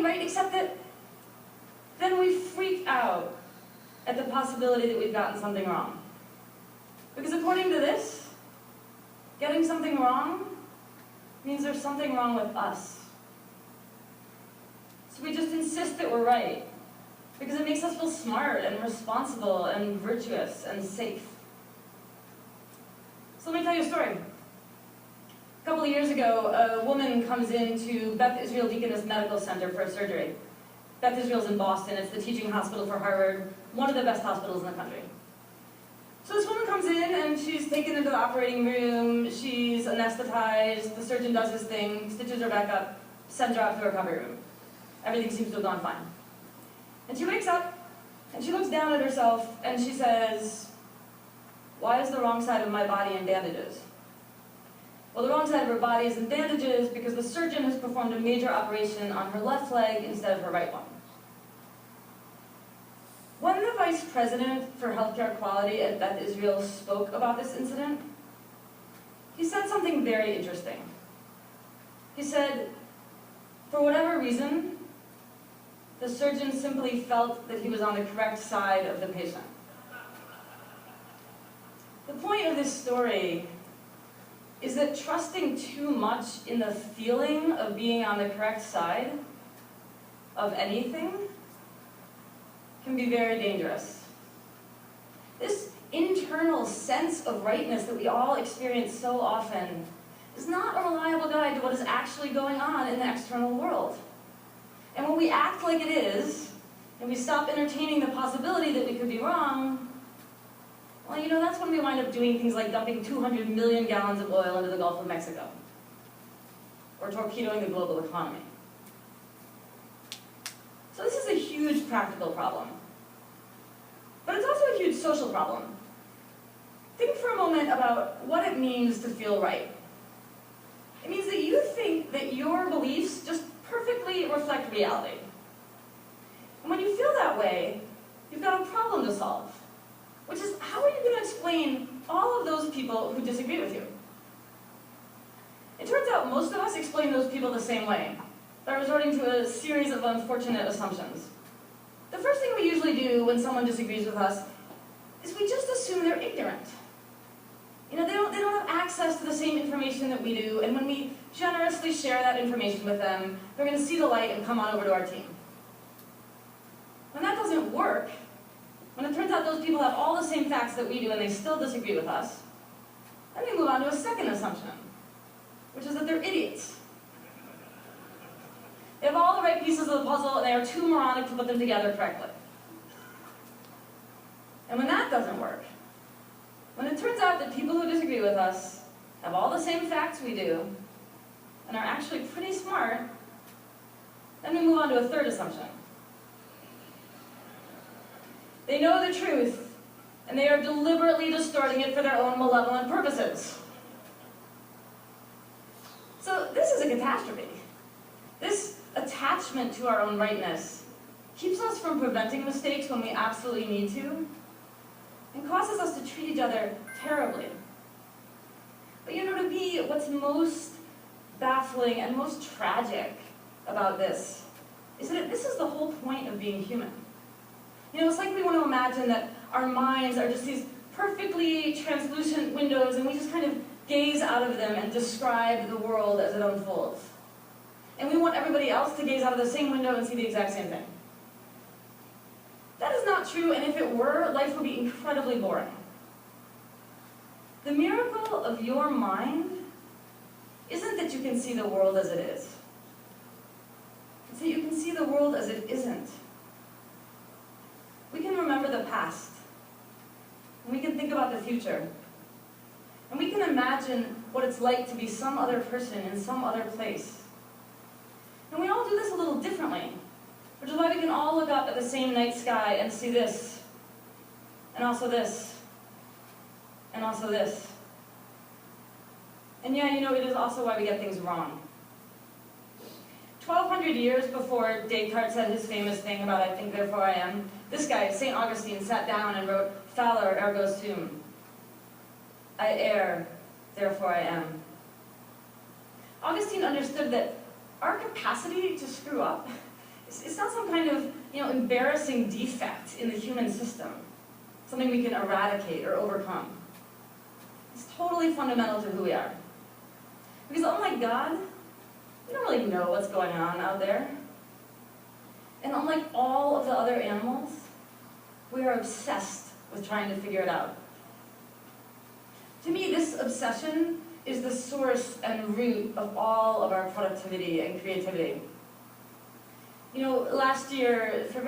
fine, right? Except that then we freak out at the possibility that we've gotten something wrong. Because according to this, getting something wrong means there's something wrong with us. So we just insist that we're right, because it makes us feel smart and responsible and virtuous and safe. So let me tell you a story. A couple of years ago, a woman comes into Beth Israel Deaconess Medical Center for a surgery. Beth Israel's in Boston. It's the teaching hospital for Harvard, one of the best hospitals in the country. So this woman comes in and she's taken into the operating room, she's anesthetized, the surgeon does his thing, stitches her back up, sends her off to her recovery room. Everything seems to have gone fine. And she wakes up and she looks down at herself and she says, "Why is the wrong side of my body in bandages?" Well, the wrong side of her body is in bandages because the surgeon has performed a major operation on her left leg instead of her right one. When the Vice President for Healthcare Quality at Beth Israel spoke about this incident, he said something very interesting. He said, for whatever reason, the surgeon simply felt that he was on the correct side of the patient. The point of this story is that trusting too much in the feeling of being on the correct side of anything can be very dangerous. This internal sense of rightness that we all experience so often is not a reliable guide to what is actually going on in the external world. And when we act like it is, and we stop entertaining the possibility that we could be wrong, well, you know, that's when we wind up doing things like dumping 200 million gallons of oil into the Gulf of Mexico, or torpedoing the global economy. So this is a huge practical problem. But it's also a huge social problem. Think for a moment about what it means to feel right. It means that you think that your beliefs just perfectly reflect reality. And when you feel that way, you've got a problem to solve, which is, how are you going to explain all of those people who disagree with you? It turns out most of us explain those people the same way, by resorting to a series of unfortunate assumptions. The first thing we usually do when someone disagrees with us is we just assume they're ignorant. You know, they don't have access to the same information that we do, and when we generously share that information with them, they're going to see the light and come on over to our team. When that doesn't work, when it turns out those people have all the same facts that we do and they still disagree with us, then we move on to a second assumption, which is that they're idiots. They have all the right pieces of the puzzle and they are too moronic to put them together correctly. And when that doesn't work, when it turns out that people who disagree with us have all the same facts we do and are actually pretty smart, then we move on to a third assumption. They know the truth, and they are deliberately distorting it for their own malevolent purposes. So this is a catastrophe. This attachment to our own rightness keeps us from preventing mistakes when we absolutely need to, and causes us to treat each other terribly. But you know, to me, what's most baffling and most tragic about this is that this is the whole point of being human. You know, it's like we want to imagine that our minds are just these perfectly translucent windows and we just kind of gaze out of them and describe the world as it unfolds. And we want everybody else to gaze out of the same window and see the exact same thing. That is not true, and if it were, life would be incredibly boring. The miracle of your mind isn't that you can see the world as it is. It's that you can see the world as it isn't. We can remember the past, and we can think about the future, and we can imagine what it's like to be some other person in some other place. And we all do this a little differently, which is why we can all look up at the same night sky and see this, and also this, and also this. And yeah, you know, it is also why we get things wrong. 1,200 years before Descartes said his famous thing about "I think, therefore I am," this guy, St. Augustine, sat down and wrote, "Faller, ergo sum." I err, therefore I am. Augustine understood that our capacity to screw up It's not some kind of embarrassing defect in the human system, something we can eradicate or overcome. It's totally fundamental to who we are. Because unlike God, we don't really know what's going on out there. And unlike all of the other animals, we are obsessed with trying to figure it out. To me, this obsession is the source and root of all of our productivity and creativity. Last year, for